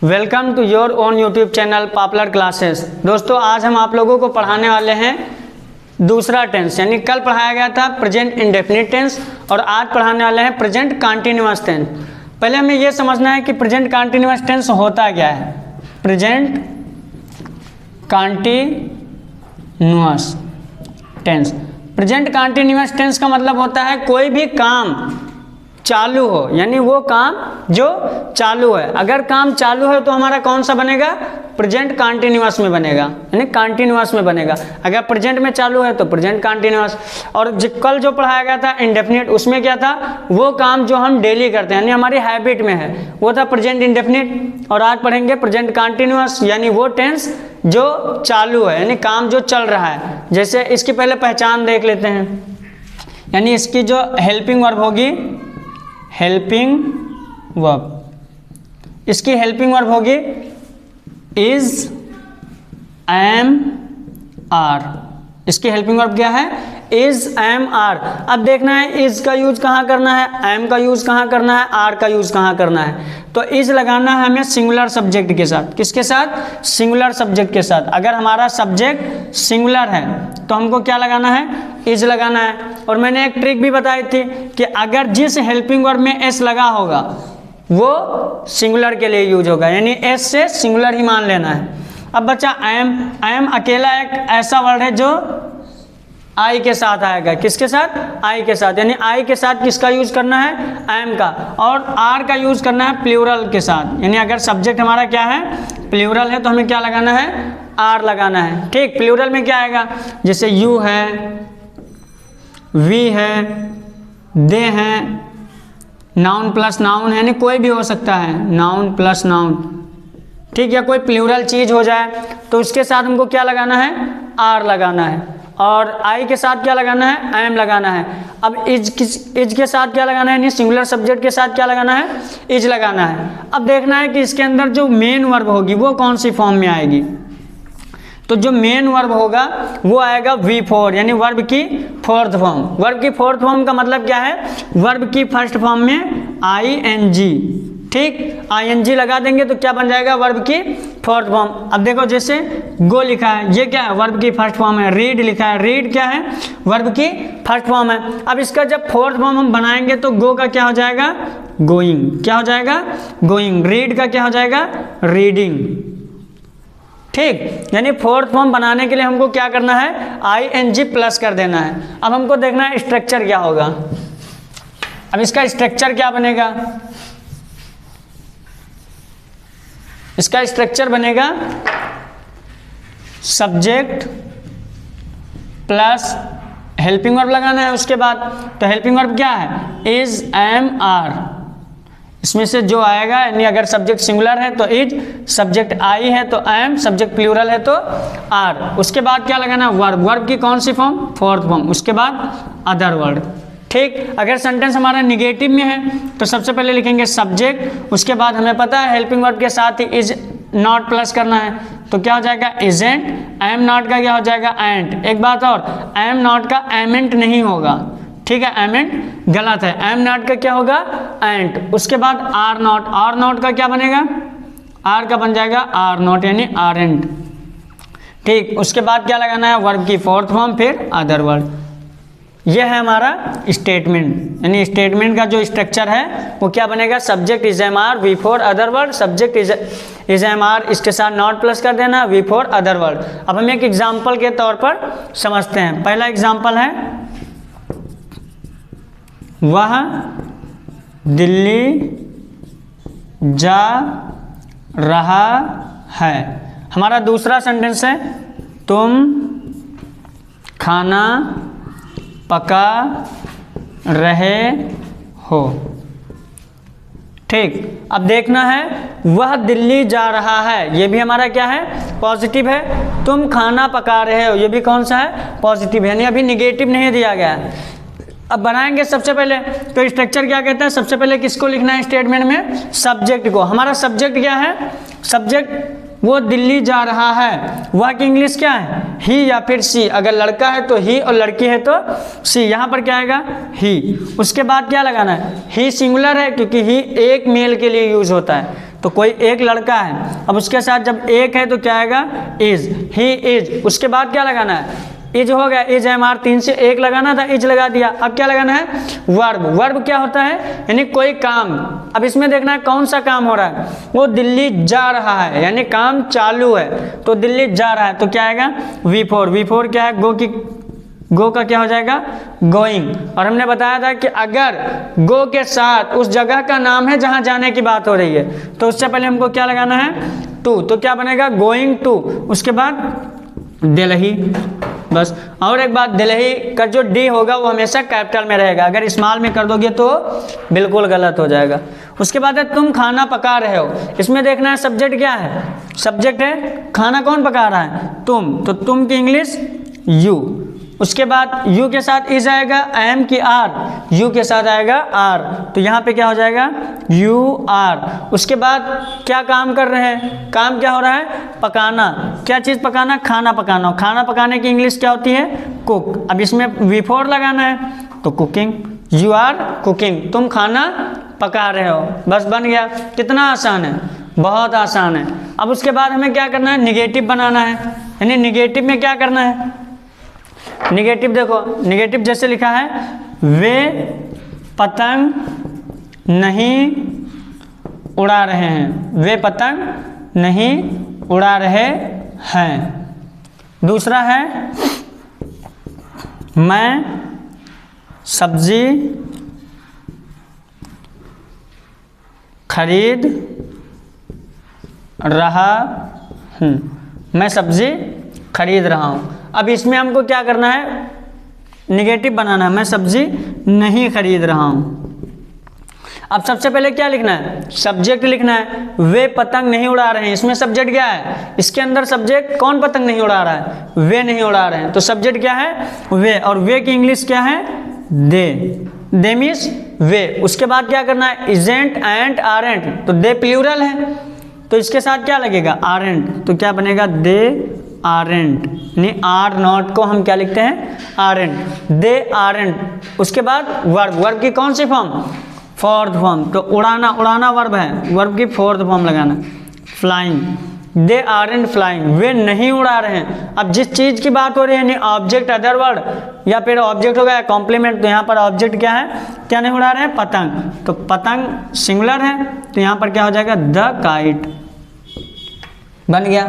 Welcome to your own YouTube channel popular classes. दोस्तों, आज हम आप लोगों को पढ़ाने वाले हैं दूसरा टेंस, यानी कल पढ़ाया गया था प्रेजेंट इंडेफिनिट टेंस और आज पढ़ाने वाले हैं प्रेजेंट कंटीन्यूअस टेंस। पहले हमें यह समझना है कि प्रेजेंट कंटीन्यूअस टेंस होता क्या है। Present continuous tense, present continuous tense का मतलब होता है कोई भी काम चालू हो, यानी वो काम जो चालू है। अगर काम चालू है तो हमारा कौन सा बनेगा? प्रेजेंट कंटीन्यूअस में बनेगा, यानी कंटीन्यूअस में बनेगा। अगर प्रेजेंट में चालू है तो प्रेजेंट कंटीन्यूअस। और कल जो पढ़ाया गया था इंडेफिनिट, उसमें क्या था? वो काम जो हम डेली करते हैं, यानी हमारी हैबिट में है, वो था प्रेजेंट इंडेफिनिट। और आज पढ़ेंगे प्रेजेंट कंटीन्यूअस, यानी वो टेंस जो चालू है, यानी काम जो चल रहा है। जैसे इसकी पहले पहचान देख लेते हैं, यानी इसकी जो हेल्पिंग वर्ब होगी, हेल्पिंग वर्ब, इसकी हेल्पिंग वर्ब होगी इज, एम, आर। इसकी हेल्पिंग वर्ब क्या है? Is, am, are. अब देखना है इज का यूज कहाँ करना है, एम का यूज कहाँ करना है, आर का यूज कहाँ करना है। तो इज लगाना है हमें सिंगुलर सब्जेक्ट के साथ। किसके साथ? सिंगुलर सब्जेक्ट के साथ। अगर हमारा सब्जेक्ट सिंगुलर है तो हमको क्या लगाना है? इज लगाना है। और मैंने एक ट्रिक भी बताई थी कि अगर जिस हेल्पिंग वर्ब में एस लगा होगा वो सिंगुलर के लिए यूज होगा, यानी एस से सिंगुलर ही मान लेना है। अब बच्चा एम, एम अकेला एक ऐसा वर्ड है जो आई के साथ आएगा। किसके साथ? आई के साथ। यानी आई के साथ किसका यूज करना है? एम का। और आर का यूज करना है प्लूरल के साथ, यानी अगर सब्जेक्ट हमारा क्या है? प्लूरल है, तो हमें क्या लगाना है? आर लगाना है। ठीक, प्लूरल में क्या आएगा? जैसे यू है, वी है, दे हैं, नाउन प्लस नाउन है, यानी कोई भी हो सकता है, नाउन प्लस नाउन। ठीक, या कोई प्लूरल चीज हो जाए तो उसके साथ हमको क्या लगाना है? आर लगाना है। और आई के साथ क्या लगाना है? एम लगाना है। अब इज के साथ क्या लगाना है? यानी सिंगुलर सब्जेक्ट के साथ क्या लगाना है? इज लगाना है। अब देखना है कि इसके अंदर जो मेन वर्ब होगी वो कौन सी फॉर्म में आएगी। तो जो मेन वर्ब होगा वो आएगा V4, यानी वर्ब की फोर्थ फॉर्म। वर्ब की फोर्थ फॉर्म का मतलब क्या है? वर्ब की फर्स्ट फॉर्म में ING। ठीक, ING लगा देंगे तो क्या बन जाएगा? वर्ब की फोर्थ फॉर्म। अब देखो, जैसे गो लिखा है, ये क्या है? वर्ब की फर्स्ट फॉर्म है। रीड लिखा है, रीड क्या है? वर्ब की फर्स्ट फॉर्म है। अब इसका जब फोर्थ फॉर्म हम बनाएंगे तो गो का क्या हो जाएगा? गोइंग। क्या हो जाएगा? गोइंग। रीड का क्या हो जाएगा? रीडिंग। ठीक, यानी फोर्थ फॉर्म बनाने के लिए हमको क्या करना है? ING प्लस कर देना है। अब हमको देखना है स्ट्रक्चर क्या होगा। अब इसका स्ट्रक्चर क्या बनेगा? इसका स्ट्रक्चर बनेगा सब्जेक्ट प्लस हेल्पिंग वर्ब लगाना है उसके बाद। तो हेल्पिंग वर्ब क्या है? Is, am, are. इसमें से जो आएगा, यानी अगर सब्जेक्ट सिंगुलर है तो इज, सब्जेक्ट आई है तो एम, सब्जेक्ट प्लूरल है तो आर। उसके बाद क्या लगाना? वर्ब। वर्ब की कौन सी फॉर्म? Fourth form. उसके बाद अदर वर्ड। ठीक, अगर सेंटेंस हमारा निगेटिव में है तो सबसे पहले लिखेंगे सब्जेक्ट, उसके बाद हमें पता है हेल्पिंग वर्ब के साथ ही इज नॉट प्लस करना है, तो क्या हो जाएगा? इजेंट। एम नॉट का क्या हो जाएगा? एंट। एक बात और, एम नॉट का एमेंट नहीं होगा। ठीक है, एमेंट गलत है। एम नॉट का क्या होगा? एंट। उसके बाद आर नॉट। आर नॉट का क्या बनेगा? आर का बन जाएगा आर नॉट, यानी आर एंट। ठीक, उसके बाद क्या लगाना है? वर्ब की फोर्थ फॉर्म, फिर अदर वर्ड। यह है हमारा स्टेटमेंट, यानी स्टेटमेंट का जो स्ट्रक्चर है वो क्या बनेगा? Subject is, am, are, V4 other word. Subject is, am, are, इसके साथ नॉट प्लस कर देना, V4 अदर वर्ड। अब हम एक एग्जाम्पल के तौर पर समझते हैं। पहला एग्जाम्पल है, वह दिल्ली जा रहा है। हमारा दूसरा सेंटेंस है, तुम खाना पका रहे हो। ठीक, अब देखना है वह दिल्ली जा रहा है, ये भी हमारा क्या है? पॉजिटिव है। तुम खाना पका रहे हो, ये भी कौन सा है? पॉजिटिव, यानी अभी निगेटिव नहीं दिया गया है। अब बनाएंगे सबसे पहले, तो स्ट्रक्चर क्या कहते हैं? सबसे पहले किसको लिखना है स्टेटमेंट में? सब्जेक्ट को। हमारा सब्जेक्ट क्या है? सब्जेक्ट वो दिल्ली जा रहा है। वह की इंग्लिश क्या है? ही या फिर सी। अगर लड़का है तो ही और लड़की है तो सी। यहाँ पर क्या आएगा? ही। उसके बाद क्या लगाना है? ही सिंगुलर है क्योंकि ही एक मेल के लिए यूज होता है, तो कोई एक लड़का है, अब उसके साथ जब एक है तो क्या आएगा, इज, ही इज। उसके बाद क्या लगाना है, इज हो गया, इज एम आर, 3 से 1 लगाना था, इज लगा दिया। अब क्या लगाना है, वर्ब। वर्ब क्या होता है, यानी कोई काम। अब इसमें देखना है कौन सा काम हो रहा है, वो दिल्ली जा रहा है, यानी काम चालू है, तो दिल्ली जा रहा है, तो क्या आएगा, V4। V4 क्या है, गो की, गो का क्या हो जाएगा, गोइंग। और हमने बताया था कि अगर गो के साथ उस जगह का नाम है जहां जाने की बात हो रही है, तो उससे पहले हमको क्या लगाना है, टू, तो क्या बनेगा, गोइंग टू। उसके बाद दिल्ली, बस। और एक बात, दिल्ली का जो डी होगा वो हमेशा कैपिटल में रहेगा, अगर स्मॉल में कर दोगे तो बिल्कुल गलत हो जाएगा। उसके बाद है तुम खाना पका रहे हो, इसमें देखना है सब्जेक्ट क्या है, सब्जेक्ट है खाना, कौन पका रहा है, तुम, तो तुम की इंग्लिश यू। उसके बाद यू के साथ इज आएगा, एम की आर, यू के साथ आएगा आर, तो यहाँ पे क्या हो जाएगा, यू आर। उसके बाद क्या काम कर रहे हैं, काम क्या हो रहा है, पकाना। क्या चीज़ पकाना, खाना पकाना। खाना पकाने की इंग्लिश क्या होती है, कुक। अब इसमें V4 लगाना है, तो कुकिंग, यू आर कुकिंग, तुम खाना पका रहे हो, बस बन गया। कितना आसान है, बहुत आसान है। अब उसके बाद हमें क्या करना है, निगेटिव बनाना है, यानी निगेटिव में क्या करना है, निगेटिव देखो, निगेटिव जैसे लिखा है, वे पतंग नहीं उड़ा रहे हैं, वे पतंग नहीं उड़ा रहे हैं। दूसरा है, मैं सब्जी खरीद रहा हूँ, मैं सब्जी खरीद रहा हूँ। अब इसमें हमको क्या करना है, निगेटिव बनाना है, मैं सब्जी नहीं खरीद रहा हूँ। अब सबसे पहले क्या लिखना है, सब्जेक्ट लिखना है, वे पतंग नहीं उड़ा रहे हैं, इसमें सब्जेक्ट क्या है, इसके अंदर सब्जेक्ट कौन पतंग नहीं उड़ा रहा है, वे नहीं उड़ा रहे हैं, तो सब्जेक्ट क्या है, वे, और वे की इंग्लिश क्या है, दे, दे मीन्स वे। उसके बाद क्या करना है, इजेंट, एंट, आरेंट, तो दे प्लूरल है, तो इसके साथ क्या लगेगा, आरेंट, तो क्या बनेगा, दे आरेंट, यानी आर नॉट को हम क्या लिखते हैं, आरेंट, दे आरेंट। उसके बाद वर्ब, वर्ब की कौन सी फॉर्म, फोर्थ फॉर्म, तो उड़ाना, उड़ाना वर्ब है, वर्ब की फोर्थ फॉर्म लगाना, फ्लाइंग, दे आरेंट फ्लाइंग, वे नहीं उड़ा रहे हैं। अब जिस चीज़ की बात हो रही है, यानी ऑब्जेक्ट अदर वर्ड या फिर ऑब्जेक्ट हो गया कॉम्प्लीमेंट, तो यहाँ पर ऑब्जेक्ट क्या है, क्या नहीं उड़ा रहे हैं, पतंग, तो पतंग सिंगुलर है, तो यहाँ पर क्या हो जाएगा, द काइट, बन गया।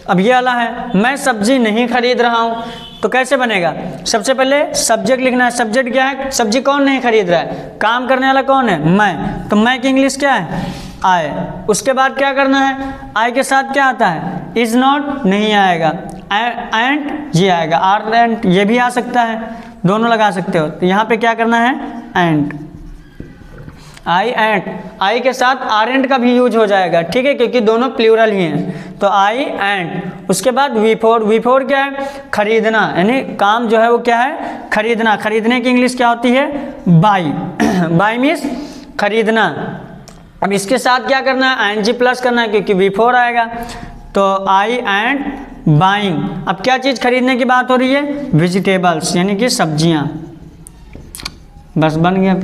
अब ये वाला है, मैं सब्जी नहीं खरीद रहा हूँ, तो कैसे बनेगा, सबसे पहले सब्जेक्ट लिखना है, सब्जेक्ट क्या है, सब्जी कौन नहीं खरीद रहा है, काम करने वाला कौन है, मैं, तो मैं की इंग्लिश क्या है, आई। उसके बाद क्या करना है, आई के साथ क्या आता है, इज नॉट नहीं आएगा, एंड ये आएगा, आर एंड ये भी आ सकता है, दोनों लगा सकते हो, तो यहाँ पे क्या करना है, एंड, आई एंड, आई के साथ आरेंट का भी यूज हो जाएगा, ठीक है, क्योंकि दोनों प्लूरल ही हैं, तो आई एंड। उसके बाद V4, V4 क्या है, खरीदना, यानी काम जो है वो क्या है, खरीदना, खरीदने की इंग्लिश क्या होती है, बाई, बाई मीन्स खरीदना। अब इसके साथ क्या करना है, ING प्लस करना है, क्योंकि V4 आएगा, तो आई एंड बाइंग। अब क्या चीज़ खरीदने की बात हो रही है, वेजिटेबल्स, यानी कि सब्जियां, बस बन गया,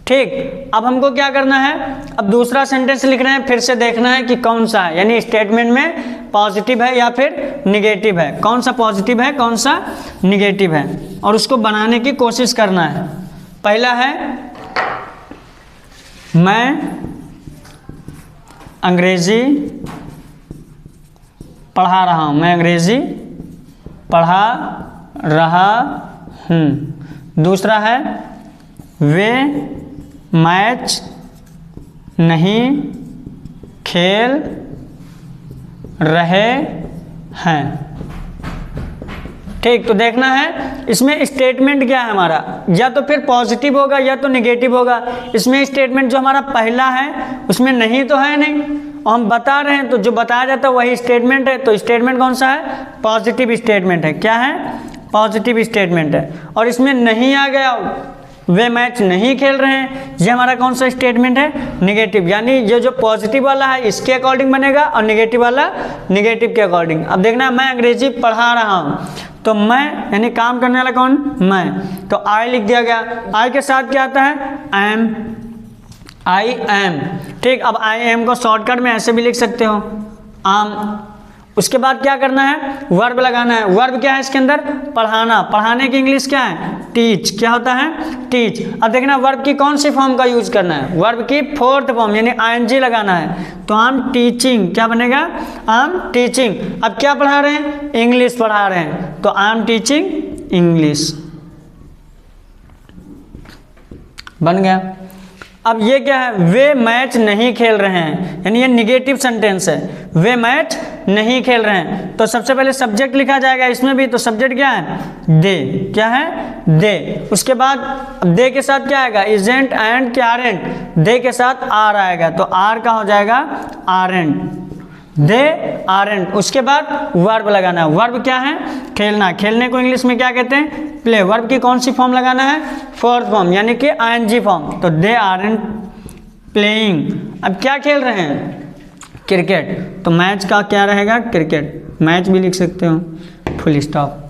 ठीक। अब हमको क्या करना है, अब दूसरा सेंटेंस लिखना है, फिर से देखना है कि कौन सा है, यानी स्टेटमेंट में पॉजिटिव है या फिर निगेटिव है, कौन सा पॉजिटिव है कौन सा निगेटिव है, और उसको बनाने की कोशिश करना है। पहला है, मैं अंग्रेजी पढ़ा रहा हूँ, मैं अंग्रेजी पढ़ा रहा हूँ। दूसरा है, वे मैच नहीं खेल रहे हैं, ठीक। तो देखना है इसमें स्टेटमेंट क्या है हमारा, या तो फिर पॉजिटिव होगा या तो निगेटिव होगा। इसमें स्टेटमेंट जो हमारा पहला है उसमें नहीं तो है नहीं, और हम बता रहे हैं, तो जो बताया जाता है वही स्टेटमेंट है, तो स्टेटमेंट कौन सा है, पॉजिटिव स्टेटमेंट है, क्या है, पॉजिटिव स्टेटमेंट है। और इसमें नहीं आ गया, वे मैच नहीं खेल रहे हैं, ये हमारा कौन सा स्टेटमेंट है, निगेटिव, यानी ये जो पॉजिटिव वाला है इसके अकॉर्डिंग बनेगा और निगेटिव वाला निगेटिव के अकॉर्डिंग। अब देखना है, मैं अंग्रेजी पढ़ा रहा हूँ, तो मैं यानी काम करने वाला कौन, मैं, तो आई लिख दिया गया। आई के साथ क्या आता है, एम, आई एम, ठीक। अब आई एम को शॉर्टकट में ऐसे भी लिख सकते हो, आम। उसके बाद क्या करना है, वर्ब लगाना है। वर्ब क्या है इसके अंदर, पढ़ाना। पढ़ाने की इंग्लिश क्या है, टीच। क्या होता है, टीच। अब देखना वर्ब की कौन सी फॉर्म का यूज करना है, वर्ब की फोर्थ फॉर्म यानी आईएनजी लगाना है। तो आई एम टीचिंग, क्या बनेगा, आई एम टीचिंग। अब क्या पढ़ा रहे हैं, इंग्लिश पढ़ा रहे हैं, तो आई एम टीचिंग इंग्लिश, बन गया। अब ये क्या है, वे मैच नहीं खेल रहे हैं, यानी ये निगेटिव सेंटेंस है, वे मैच नहीं खेल रहे हैं। तो सबसे पहले सब्जेक्ट लिखा जाएगा इसमें भी, तो सब्जेक्ट क्या है, दे। क्या है, दे। उसके बाद दे के साथ क्या आएगा, इजेंट एंड क्या आरेंट, दे के साथ आर आएगा, तो आर का हो जाएगा आरेंट, दे आरेंट। उसके बाद वर्ब लगाना है। वर्ब क्या है, खेलना। खेलने को इंग्लिश में क्या कहते हैं, प्ले। वर्ब की कौन सी फॉर्म लगाना है, फोर्थ फॉर्म यानी कि आईएनजी फॉर्म, तो दे आरेंट प्लेइंग। अब क्या खेल रहे हैं, क्रिकेट, तो मैच का क्या रहेगा, क्रिकेट। मैच भी लिख सकते हो, फुल स्टॉप,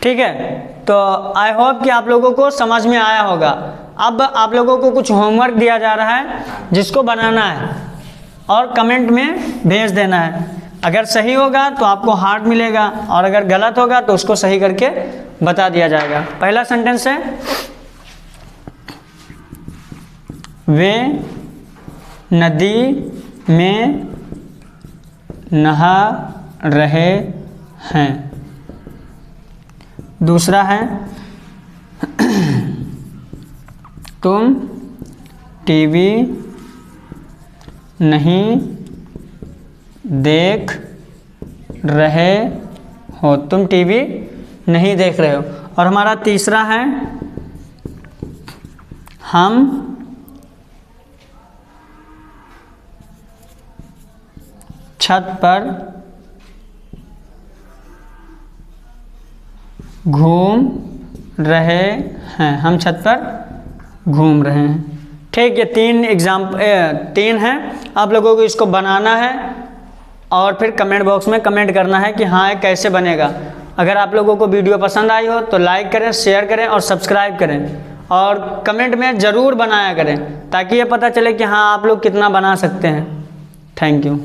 ठीक है। तो आई होप कि आप लोगों को समझ में आया होगा। अब आप लोगों को कुछ होमवर्क दिया जा रहा है जिसको बनाना है और कमेंट में भेज देना है। अगर सही होगा तो आपको हार्ट मिलेगा और अगर गलत होगा तो उसको सही करके बता दिया जाएगा। पहला सेंटेंस है, वे नदी में नहा रहे हैं। दूसरा है, तुम टीवी नहीं देख रहे हो, तुम टीवी नहीं देख रहे हो। और हमारा तीसरा है, हम छत पर घूम रहे हैं, हम छत पर घूम रहे हैं, ठीक। ये तीन हैं। आप लोगों को इसको बनाना है और फिर कमेंट बॉक्स में कमेंट करना है कि हाँ ये कैसे बनेगा। अगर आप लोगों को वीडियो पसंद आई हो तो लाइक करें, शेयर करें और सब्सक्राइब करें, और कमेंट में ज़रूर बनाया करें ताकि ये पता चले कि हाँ आप लोग कितना बना सकते हैं। Thank you.